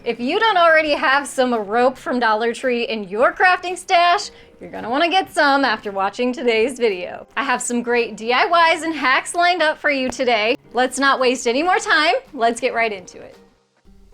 If you don't already have some rope from Dollar Tree in your crafting stash, you're gonna wanna get some after watching today's video. I have some great DIYs and hacks lined up for you today. Let's not waste any more time. Let's get right into it.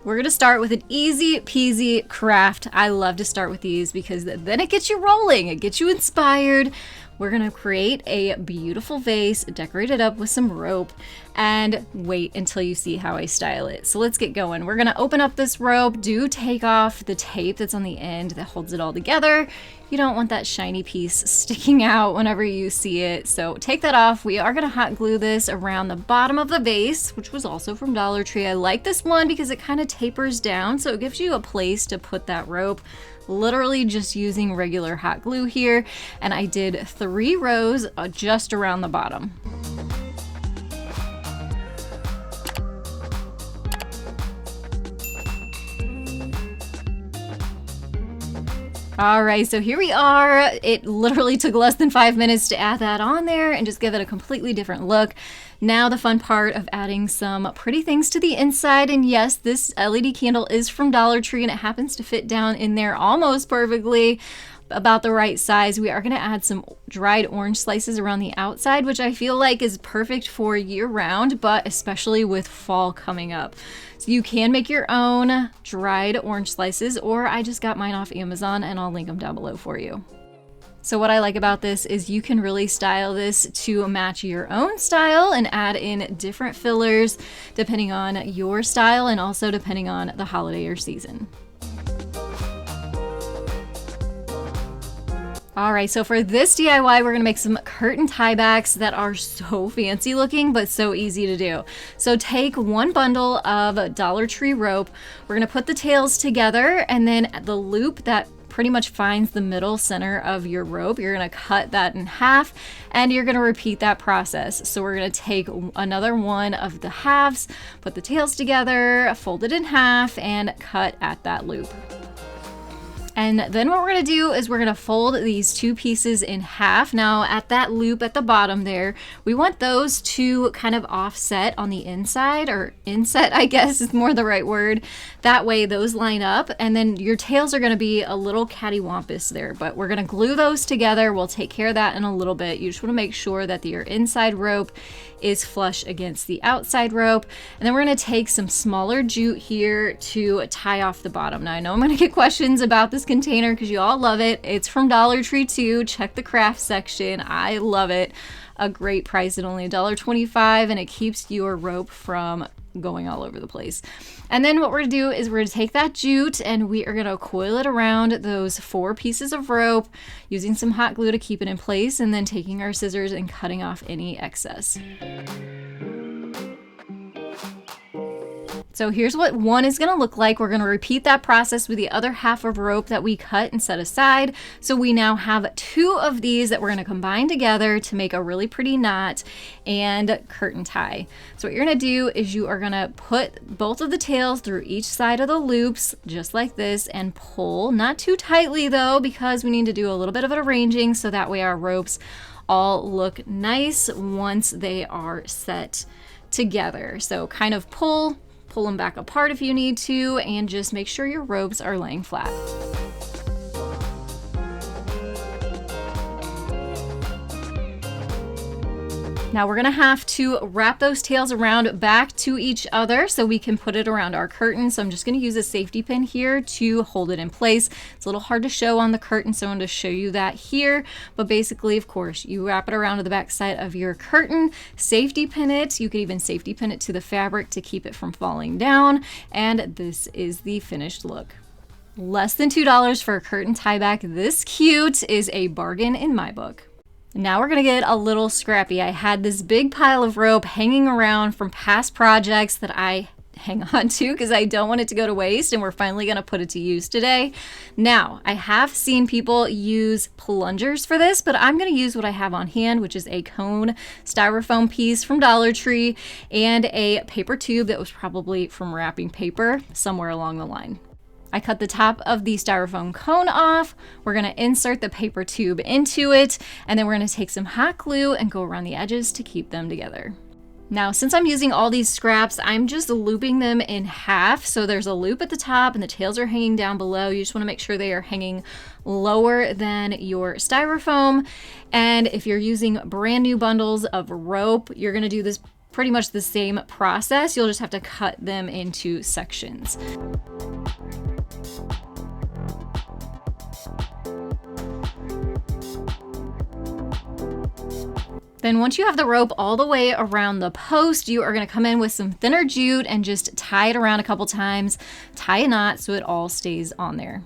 We're gonna start with an easy peasy craft. I love to start with these because then it gets you rolling, it gets you inspired. We're gonna create a beautiful vase, decorate it up with some rope, and wait until you see how I style it. So let's get going. We're gonna open up this rope. Do take off the tape that's on the end that holds it all together. You don't want that shiny piece sticking out whenever you see it, so take that off. We are gonna hot glue this around the bottom of the vase, which was also from Dollar Tree. I like this one because it kind of tapers down, so it gives you a place to put that rope. Literally just using regular hot glue here, and I did 3 rows just around the bottom. All right, so here we are. It literally took less than 5 minutes to add that on there and just give it a completely different look. Now the fun part of adding some pretty things to the inside, and yes, this LED candle is from Dollar Tree and it happens to fit down in there almost perfectly, about the right size. We are going to add some dried orange slices around the outside, which I feel like is perfect for year round, but especially with fall coming up. So you can make your own dried orange slices, or I just got mine off Amazon and I'll link them down below for you. So what I like about this is you can really style this to match your own style and add in different fillers depending on your style and also depending on the holiday or season. All right, so for this DIY, we're gonna make some curtain tiebacks that are so fancy looking, but so easy to do. So take 1 bundle of Dollar Tree rope. We're gonna put the tails together, and then the loop that pretty much finds the middle center of your rope, you're gonna cut that in half, and you're gonna repeat that process. So we're gonna take another one of the halves, put the tails together, fold it in half, and cut at that loop. And then what we're gonna do is we're gonna fold these 2 pieces in half. Now at that loop at the bottom there, we want those to kind of offset on the inside, or inset, I guess is more the right word. That way those line up, and then your tails are gonna be a little cattywampus there, but we're gonna glue those together. We'll take care of that in a little bit. You just wanna make sure that your inside rope is flush against the outside rope. And then we're gonna take some smaller jute here to tie off the bottom. Now I know I'm gonna get questions about this container because you all love it. It's from Dollar Tree too. Check the craft section. I love it. A great price at only $1.25, and it keeps your rope from going all over the place. And then what we're gonna do is we're gonna take that jute and we are gonna coil it around those 4 pieces of rope using some hot glue to keep it in place, and then taking our scissors and cutting off any excess. So here's what one is gonna look like. We're gonna repeat that process with the other half of rope that we cut and set aside. So we now have 2 of these that we're gonna combine together to make a really pretty knot and curtain tie. So what you're gonna do is you are gonna put both of the tails through each side of the loops, just like this, and pull, not too tightly though, because we need to do a little bit of an arranging so that way our ropes all look nice once they are set together. So kind of pull them back apart if you need to, and just make sure your ropes are laying flat. Now we're gonna have to wrap those tails around back to each other so we can put it around our curtain. So I'm just gonna use a safety pin here to hold it in place. It's a little hard to show on the curtain, so I'm gonna show you that here. But basically, of course, you wrap it around to the back side of your curtain, safety pin it. You could even safety pin it to the fabric to keep it from falling down. And this is the finished look. Less than $2 for a curtain tieback this cute is a bargain in my book. Now we're gonna get a little scrappy. I had this big pile of rope hanging around from past projects that I hang on to because I don't want it to go to waste, and we're finally gonna put it to use today. Now, I have seen people use plungers for this, but I'm gonna use what I have on hand, which is a cone styrofoam piece from Dollar Tree and a paper tube that was probably from wrapping paper somewhere along the line. I cut the top of the styrofoam cone off. We're gonna insert the paper tube into it, and then we're gonna take some hot glue and go around the edges to keep them together. Now, since I'm using all these scraps, I'm just looping them in half. So there's a loop at the top and the tails are hanging down below. You just want to make sure they are hanging lower than your styrofoam. And if you're using brand new bundles of rope, you're going to do this pretty much the same process. You'll just have to cut them into sections. Then once you have the rope all the way around the post, you are going to come in with some thinner jute and just tie it around a couple times, tie a knot so it all stays on there.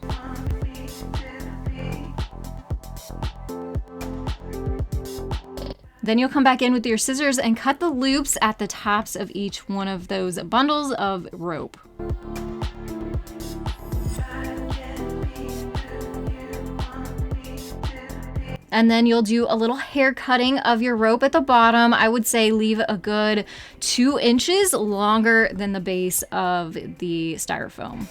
Then you'll come back in with your scissors and cut the loops at the tops of each one of those bundles of rope. And then you'll do a little hair cutting of your rope at the bottom. I would say leave a good 2 inches longer than the base of the styrofoam.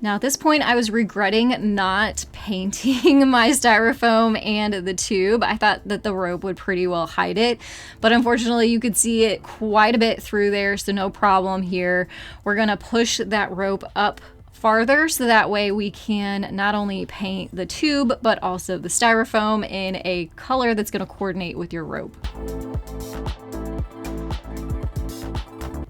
Now at this point, I was regretting not painting my styrofoam and the tube. I thought that the rope would pretty well hide it, but unfortunately you could see it quite a bit through there, so no problem here. We're gonna push that rope up farther so that way we can not only paint the tube but also the styrofoam in a color that's going to coordinate with your rope.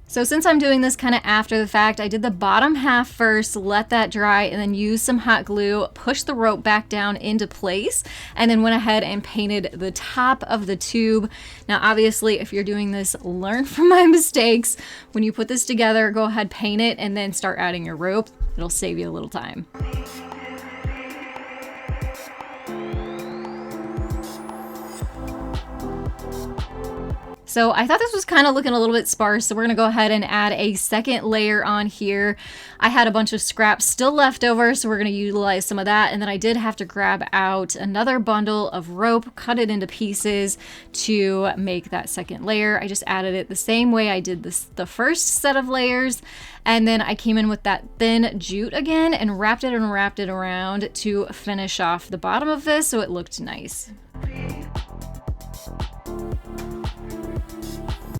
So since I'm doing this kind of after the fact, I did the bottom half first, let that dry, and then used some hot glue, pushed the rope back down into place, and then went ahead and painted the top of the tube. Now, obviously, if you're doing this, learn from my mistakes. When you put this together, go ahead, paint it, and then start adding your rope. It'll save you a little time. So I thought this was kind of looking a little bit sparse, so we're gonna go ahead and add a second layer on here. I had a bunch of scraps still left over, so we're gonna utilize some of that. And then I did have to grab out another bundle of rope, cut it into pieces to make that second layer. I just added it the same way I did the first set of layers. And then I came in with that thin jute again and wrapped it around to finish off the bottom of this so it looked nice.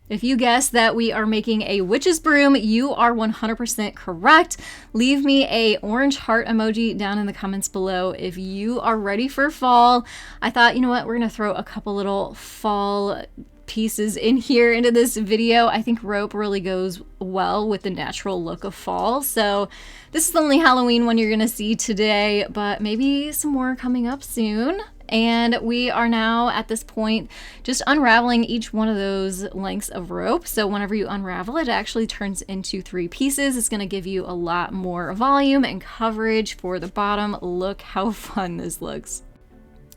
If you guessed that we are making a witch's broom, you are 100% correct. Leave me a orange heart emoji down in the comments below if you are ready for fall. I thought, you know what, we're gonna throw a couple little fall pieces in here into this video. I think rope really goes well with the natural look of fall. So this is the only Halloween one you're gonna see today, but maybe some more coming up soon. And we are now at this point just unraveling each one of those lengths of rope. So whenever you unravel it, it actually turns into 3 pieces. It's going to give you a lot more volume and coverage for the bottom. Look how fun this looks.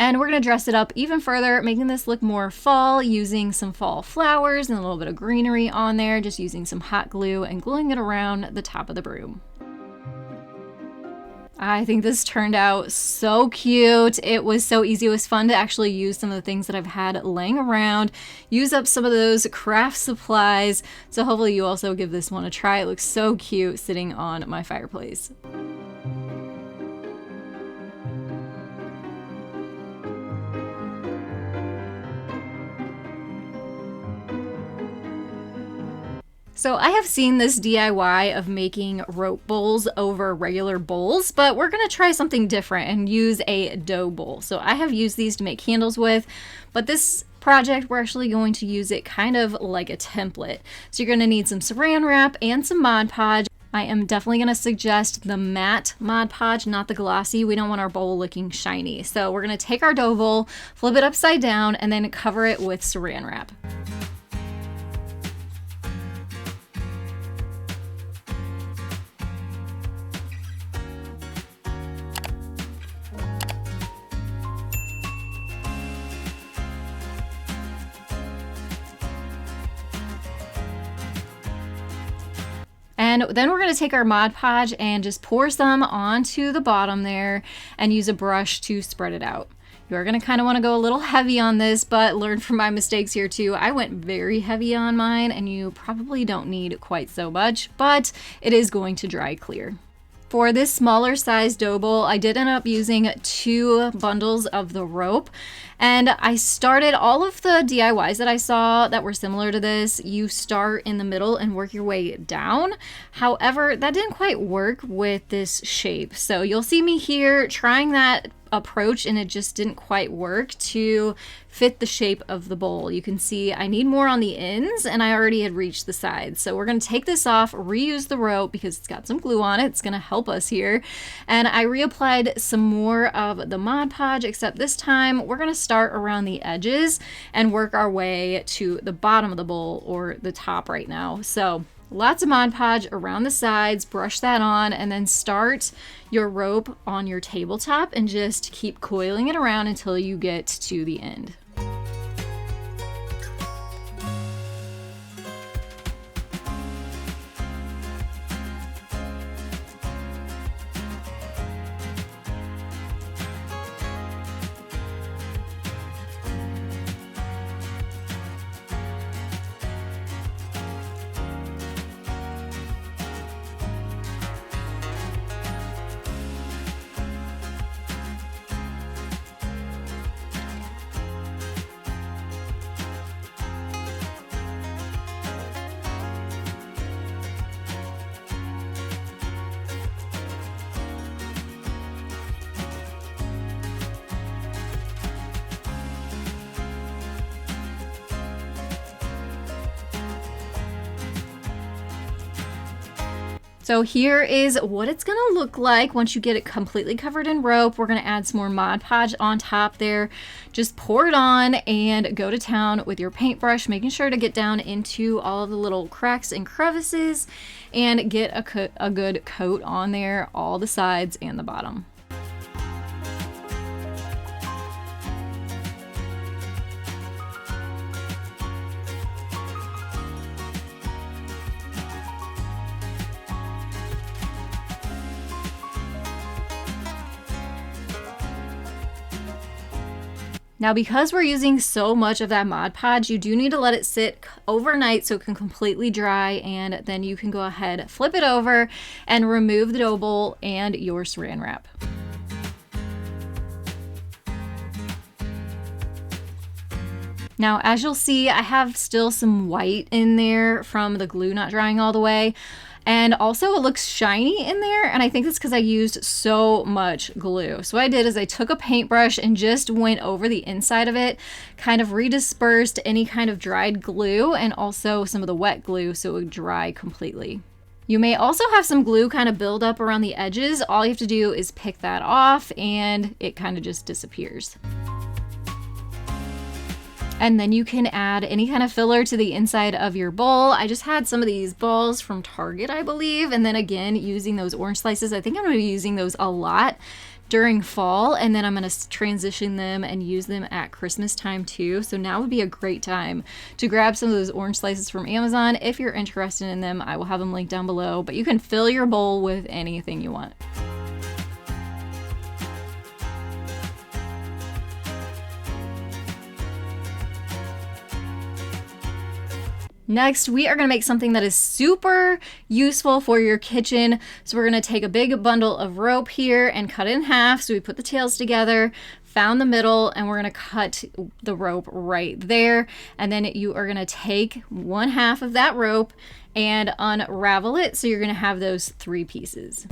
And we're going to dress it up even further, making this look more fall, using some fall flowers and a little bit of greenery on there, just using some hot glue and gluing it around the top of the broom. I think this turned out so cute. It was so easy. It was fun to actually use some of the things that I've had laying around, use up some of those craft supplies. So hopefully you also give this one a try. It looks so cute sitting on my fireplace. So I have seen this DIY of making rope bowls over regular bowls, but we're gonna try something different and use a dough bowl. So I have used these to make candles with, but this project, we're actually going to use it kind of like a template. So you're gonna need some saran wrap and some Mod Podge. I am definitely gonna suggest the matte Mod Podge, not the glossy. We don't want our bowl looking shiny. So we're gonna take our dough bowl, flip it upside down, and then cover it with saran wrap. And then we're going to take our Mod Podge and just pour some onto the bottom there and use a brush to spread it out. You're going to kind of want to go a little heavy on this, but learn from my mistakes here too. I went very heavy on mine, and you probably don't need quite so much, but it is going to dry clear. For this smaller size dough bowl, I did end up using 2 bundles of the rope. And I started all of the DIYs that I saw that were similar to this. You start in the middle and work your way down. However, that didn't quite work with this shape. So you'll see me here trying that approach, and it just didn't quite work to fit the shape of the bowl. You can see I need more on the ends, and I already had reached the sides. So we're going to take this off, reuse the rope because it's got some glue on it. It's going to help us here. And I reapplied some more of the Mod Podge, except this time we're going to start around the edges and work our way to the bottom of the bowl, or the top right now. So lots of Mod Podge around the sides, brush that on, and then start your rope on your tabletop and just keep coiling it around until you get to the end. So here is what it's gonna look like once you get it completely covered in rope. We're gonna add some more Mod Podge on top there. Just pour it on and go to town with your paintbrush, making sure to get down into all of the little cracks and crevices and get a good coat on there, all the sides and the bottom. Now, because we're using so much of that Mod Podge, you do need to let it sit overnight so it can completely dry, and then you can go ahead, flip it over, and remove the dough bowl and your saran wrap. Now, as you'll see, I have still some white in there from the glue not drying all the way. And also it looks shiny in there, and I think that's because I used so much glue. So what I did is I took a paintbrush and just went over the inside of it, kind of redispersed any kind of dried glue and also some of the wet glue so it would dry completely. You may also have some glue kind of build up around the edges. All you have to do is pick that off and it kind of just disappears. And then you can add any kind of filler to the inside of your bowl. I just had some of these balls from Target, I believe. And then again, using those orange slices, I think I'm gonna be using those a lot during fall. And then I'm gonna transition them and use them at Christmas time too. So now would be a great time to grab some of those orange slices from Amazon. If you're interested in them, I will have them linked down below, but you can fill your bowl with anything you want. Next, we are gonna make something that is super useful for your kitchen. So we're gonna take a big bundle of rope here and cut it in half. So we put the tails together, found the middle, and we're gonna cut the rope right there. And then you are gonna take 1/2 of that rope and unravel it. So you're gonna have those 3 pieces.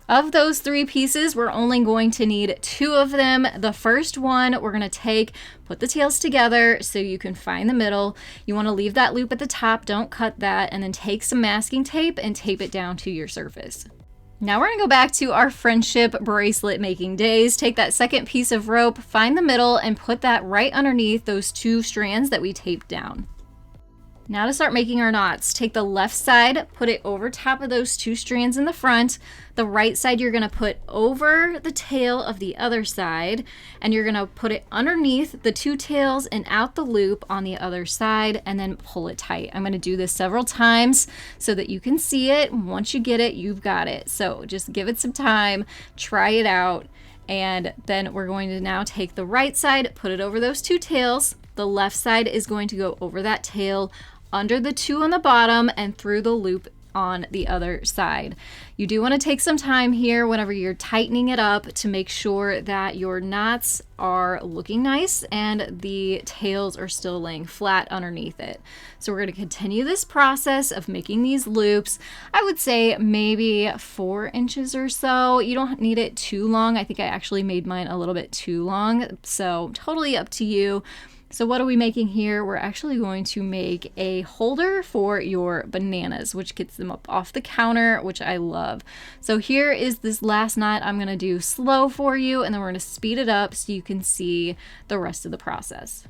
Of those 3 pieces, we're only going to need 2 of them. The first one we're gonna take, put the tails together so you can find the middle. You wanna leave that loop at the top, don't cut that, and then take some masking tape and tape it down to your surface. Now we're gonna go back to our friendship bracelet making days. Take that second piece of rope, find the middle, and put that right underneath those 2 strands that we taped down. Now to start making our knots, take the left side, put it over top of those 2 strands in the front. The right side you're going to put over the tail of the other side, and you're going to put it underneath the 2 tails and out the loop on the other side, and then pull it tight. I'm going to do this several times so that you can see it. Once you get it, you've got it. So just give it some time, try it out, and then we're going to now take the right side, put it over those 2 tails. The left side is going to go over that tail, under the 2 on the bottom, and through the loop on the other side. You do want to take some time here whenever you're tightening it up to make sure that your knots are looking nice and the tails are still laying flat underneath it. So we're going to continue this process of making these loops. I would say maybe 4 inches or so. You don't need it too long. I think I actually made mine a little bit too long, so totally up to you. So what are we making here? We're actually going to make a holder for your bananas, which gets them up off the counter, which I love. So here is this last knot. I'm gonna do slow for you, and then we're gonna speed it up so you can see the rest of the process.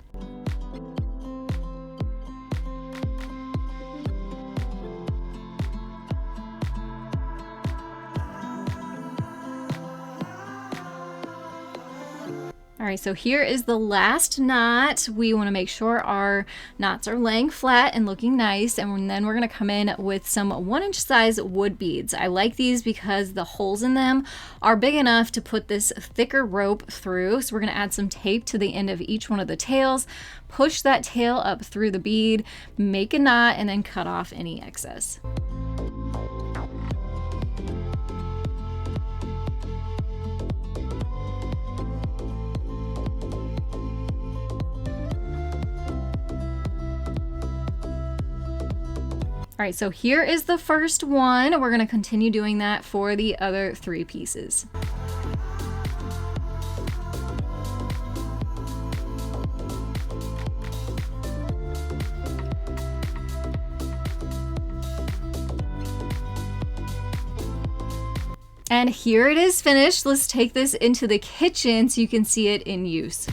All right, so here is the last knot. We want to make sure our knots are laying flat and looking nice, and then we're going to come in with some 1-inch size wood beads. I like these because the holes in them are big enough to put this thicker rope through. So we're going to add some tape to the end of each one of the tails, push that tail up through the bead, make a knot, and then cut off any excess. All right, so here is the first one. We're going to continue doing that for the other 3 pieces. And here it is finished. Let's take this into the kitchen so you can see it in use.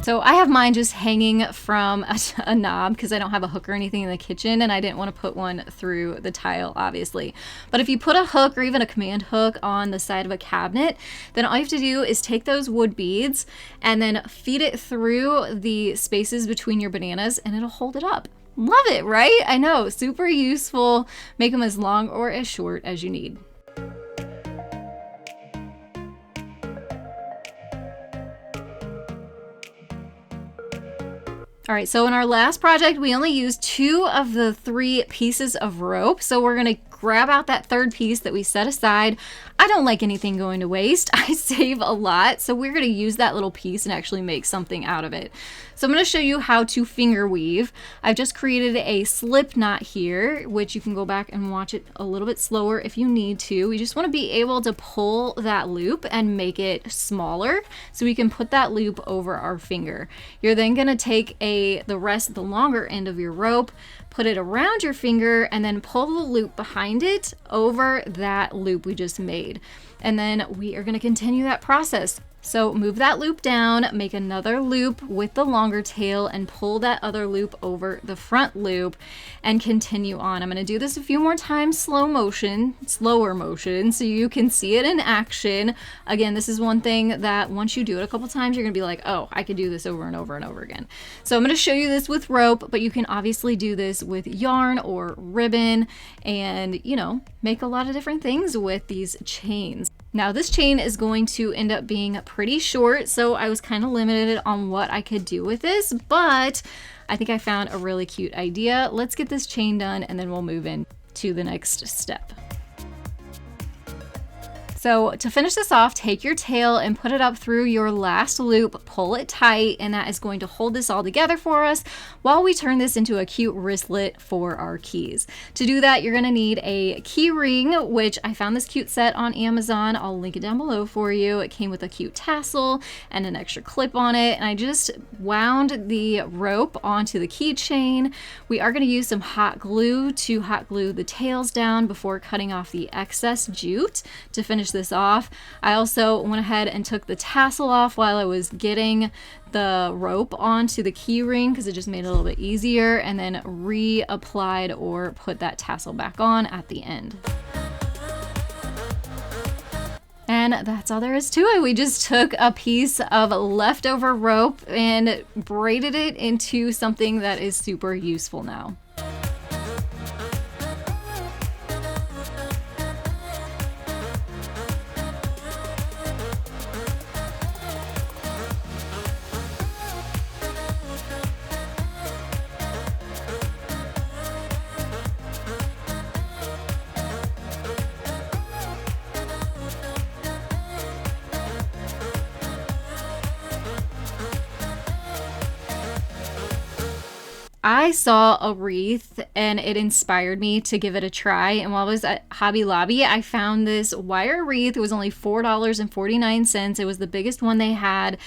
So I have mine just hanging from a knob because I don't have a hook or anything in the kitchen, and I didn't want to put one through the tile, obviously. But if you put a hook or even a command hook on the side of a cabinet, then all you have to do is take those wood beads and then feed it through the spaces between your bananas, and it'll hold it up. Love it, right? I know, super useful. Make them as long or as short as you need. All right, so in our last project, we only used 2 of the 3 pieces of rope. So we're gonna grab out that 3rd piece that we set aside. I don't like anything going to waste. I save a lot. So we're gonna use that little piece and actually make something out of it. So I'm gonna show you how to finger weave. I've just created a slip knot here, which you can go back and watch it a little bit slower if you need to. We just wanna be able to pull that loop and make it smaller so we can put that loop over our finger. You're then gonna take the longer end of your rope, put it around your finger, and then pull the loop behind it over that loop we just made. And then we are going to continue that process. So move that loop down, make another loop with the longer tail, and pull that other loop over the front loop and continue on. I'm going to do this a few more times, slower motion, so you can see it in action. Again, this is one thing that once you do it a couple times, you're going to be like, oh, I could do this over and over and over again. So I'm going to show you this with rope, but you can obviously do this with yarn or ribbon and, you know, make a lot of different things with these chains. Now this chain is going to end up being pretty short, so I was kind of limited on what I could do with this, but I think I found a really cute idea. Let's get this chain done and then we'll move in to the next step. So to finish this off, take your tail and put it up through your last loop, pull it tight, and that is going to hold this all together for us while we turn this into a cute wristlet for our keys. To do that, you're gonna need a key ring, which I found this cute set on Amazon. I'll link it down below for you. It came with a cute tassel and an extra clip on it, and I just wound the rope onto the keychain. We are gonna use some hot glue to hot glue the tails down before cutting off the excess jute to finish this off. I also went ahead and took the tassel off while I was getting the rope onto the key ring because it just made it a little bit easier, and then reapplied or put that tassel back on at the end. And that's all there is to it. We just took a piece of leftover rope and braided it into something that is super useful now. I saw a wreath and it inspired me to give it a try. And while I was at Hobby Lobby, I found this wire wreath. It was only $4.49. It was the biggest one they had.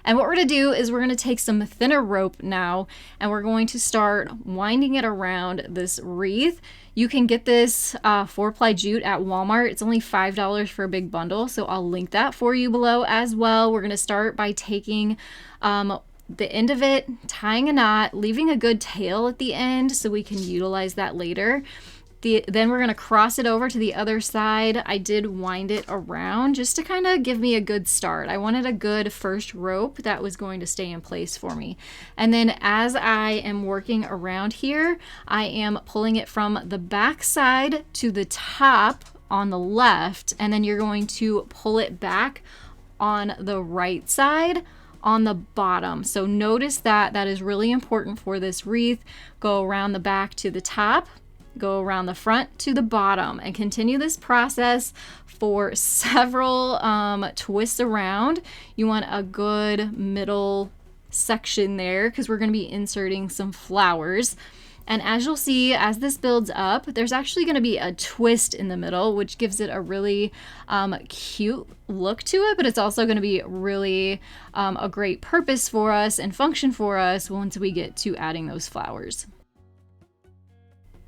And what we're going to do is we're going to take some thinner rope now and we're going to start winding it around this wreath. You can get this 4-ply jute at Walmart. It's only $5 for a big bundle. So I'll link that for you below as well. We're going to start by taking the end of it, tying a knot, leaving a good tail at the end so we can utilize that later. Then we're going to cross it over to the other side. I did wind it around just to kind of give me a good start. I wanted a good first rope that was going to stay in place for me. And then as I am working around here, I am pulling it from the back side to the top on the left, and then you're going to pull it back on the right side on the bottom. So notice that is really important for this wreath. Go around the back to the top, go around the front to the bottom, and continue this process for several twists around. You want a good middle section there because we're going to be inserting some flowers. And as you'll see, as this builds up, there's actually going to be a twist in the middle, which gives it a really cute look to it, but it's also going to be really a great purpose for us and function for us once we get to adding those flowers.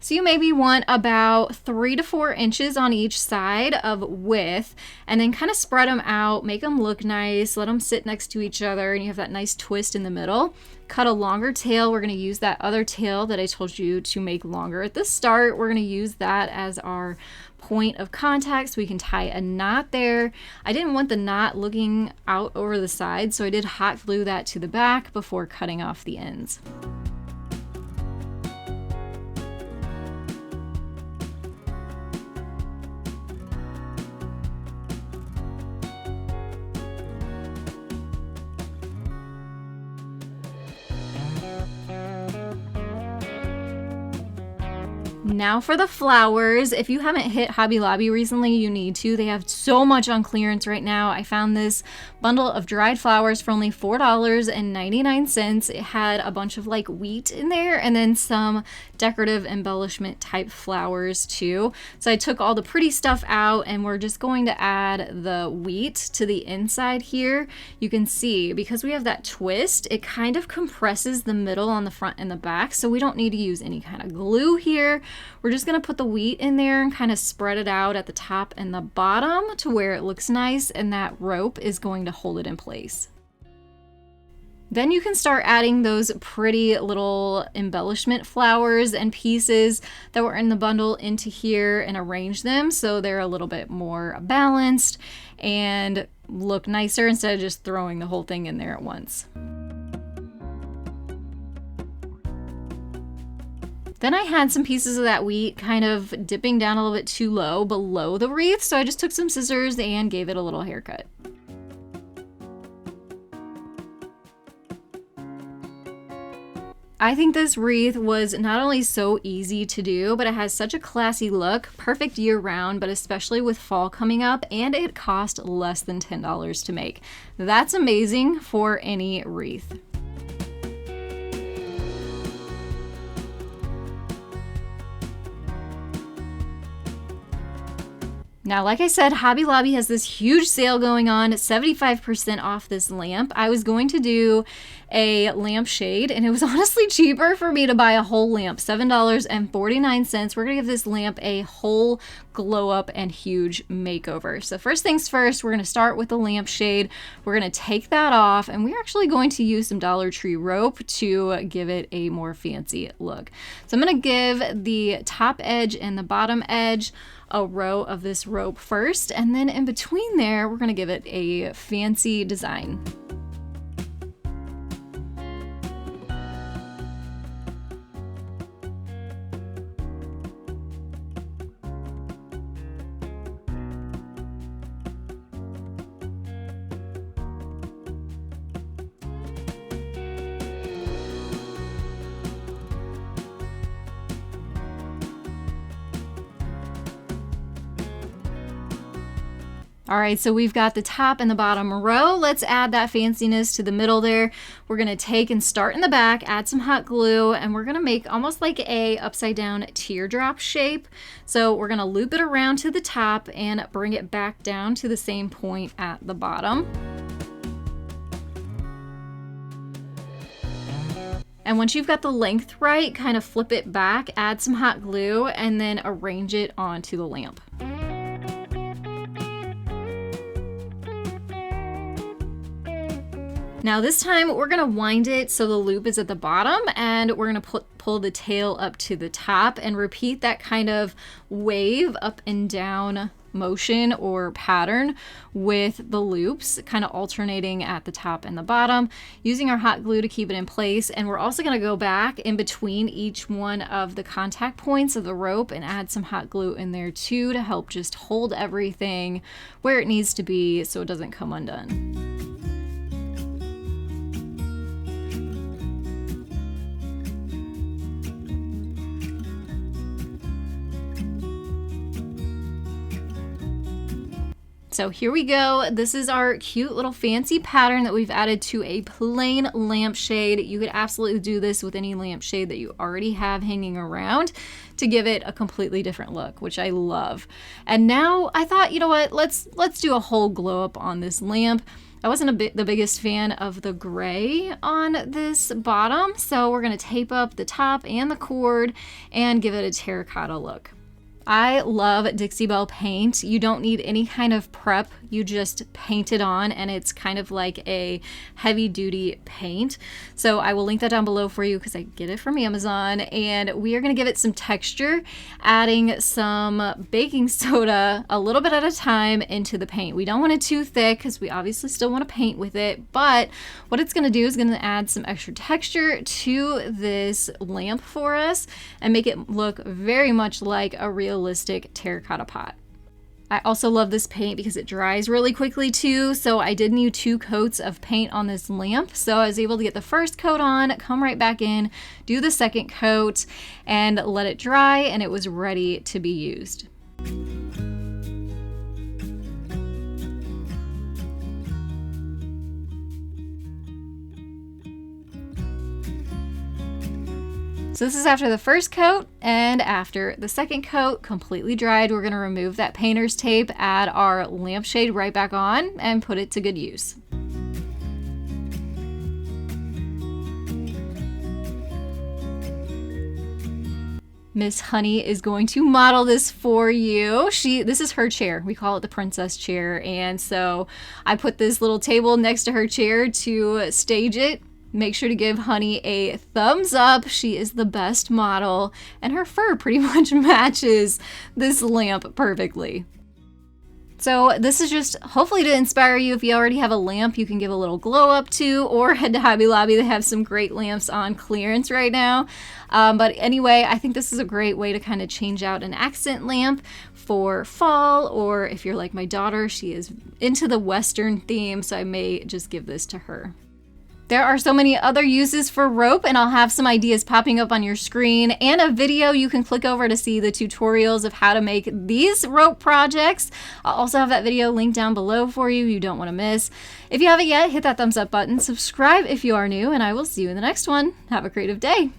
So you maybe want about 3 to 4 inches on each side of width, and then kind of spread them out, make them look nice, let them sit next to each other, and you have that nice twist in the middle. Cut a longer tail. We're going to use that other tail that I told you to make longer at the start. We're going to use that as our point of contact so we can tie a knot there. I didn't want the knot looking out over the side, so I did hot glue that to the back before cutting off the ends. Now for the flowers. If you haven't hit Hobby Lobby recently, you need to. They have so much on clearance right now. I found this bundle of dried flowers for only $4.99. It had a bunch of like wheat in there and then some decorative embellishment type flowers too. So I took all the pretty stuff out and we're just going to add the wheat to the inside here. You can see because we have that twist, it kind of compresses the middle on the front and the back. So we don't need to use any kind of glue here. We're just going to put the wheat in there and kind of spread it out at the top and the bottom to where it looks nice, and that rope is going to hold it in place. Then you can start adding those pretty little embellishment flowers and pieces that were in the bundle into here and arrange them so they're a little bit more balanced and look nicer instead of just throwing the whole thing in there at once. Then I had some pieces of that wheat kind of dipping down a little bit too low below the wreath, so I just took some scissors and gave it a little haircut. I think this wreath was not only so easy to do, but it has such a classy look, perfect year round, but especially with fall coming up, and it cost less than $10 to make. That's amazing for any wreath. Now, like I said, Hobby Lobby has this huge sale going on, 75% off this lamp. I was going to do a lampshade, and it was honestly cheaper for me to buy a whole lamp, $7.49. We're gonna give this lamp a whole glow up and huge makeover. So first things first, we're gonna start with the lampshade. We're gonna take that off, and we're actually going to use some Dollar Tree rope to give it a more fancy look. So I'm gonna give the top edge and the bottom edge a row of this rope first, and then in between there, we're gonna give it a fancy design. All right, so we've got the top and the bottom row. Let's add that fanciness to the middle there. We're gonna take and start in the back, add some hot glue, and we're gonna make almost like a upside down teardrop shape. So we're gonna loop it around to the top and bring it back down to the same point at the bottom. And once you've got the length right, kind of flip it back, add some hot glue, and then arrange it onto the lamp. Now this time we're gonna wind it so the loop is at the bottom, and we're gonna pull the tail up to the top and repeat that kind of wave up and down motion or pattern with the loops, kind of alternating at the top and the bottom, using our hot glue to keep it in place. And we're also gonna go back in between each one of the contact points of the rope and add some hot glue in there too to help just hold everything where it needs to be so it doesn't come undone. So here we go. This is our cute little fancy pattern that we've added to a plain lampshade. You could absolutely do this with any lampshade that you already have hanging around to give it a completely different look, which I love. And now I thought, you know what, let's do a whole glow up on this lamp. I wasn't the biggest fan of the gray on this bottom, so we're gonna tape up the top and the cord and give it a terracotta look. I love Dixie Belle paint. You don't need any kind of prep. You just paint it on, and it's kind of like a heavy duty paint. So I will link that down below for you because I get it from Amazon. And we are gonna give it some texture, adding some baking soda a little bit at a time into the paint. We don't want it too thick because we obviously still want to paint with it, but what it's gonna do is gonna add some extra texture to this lamp for us and make it look very much like a realistic terracotta pot. I also love this paint because it dries really quickly too, so I did need 2 coats of paint on this lamp. So I was able to get the first coat on, come right back in, do the second coat, and let it dry, and it was ready to be used. So this is after the first coat, and after the second coat completely dried, we're gonna remove that painter's tape, add our lampshade right back on, and put it to good use. Miss Honey is going to model this for you. This is her chair. We call it the princess chair, and so I put this little table next to her chair to stage it. Make sure to give Honey a thumbs up. She is the best model, and her fur pretty much matches this lamp perfectly. So this is just hopefully to inspire you. If you already have a lamp you can give a little glow up to, or head to Hobby Lobby. They have some great lamps on clearance right now. But anyway, I think this is a great way to kind of change out an accent lamp for fall, or if you're like my daughter, she is into the Western theme, so I may just give this to her. There are so many other uses for rope, and I'll have some ideas popping up on your screen and a video you can click over to see the tutorials of how to make these rope projects. I'll also have that video linked down below for you don't want to miss. If you haven't yet, hit that thumbs up button, subscribe if you are new, and I will see you in the next one. Have a creative day.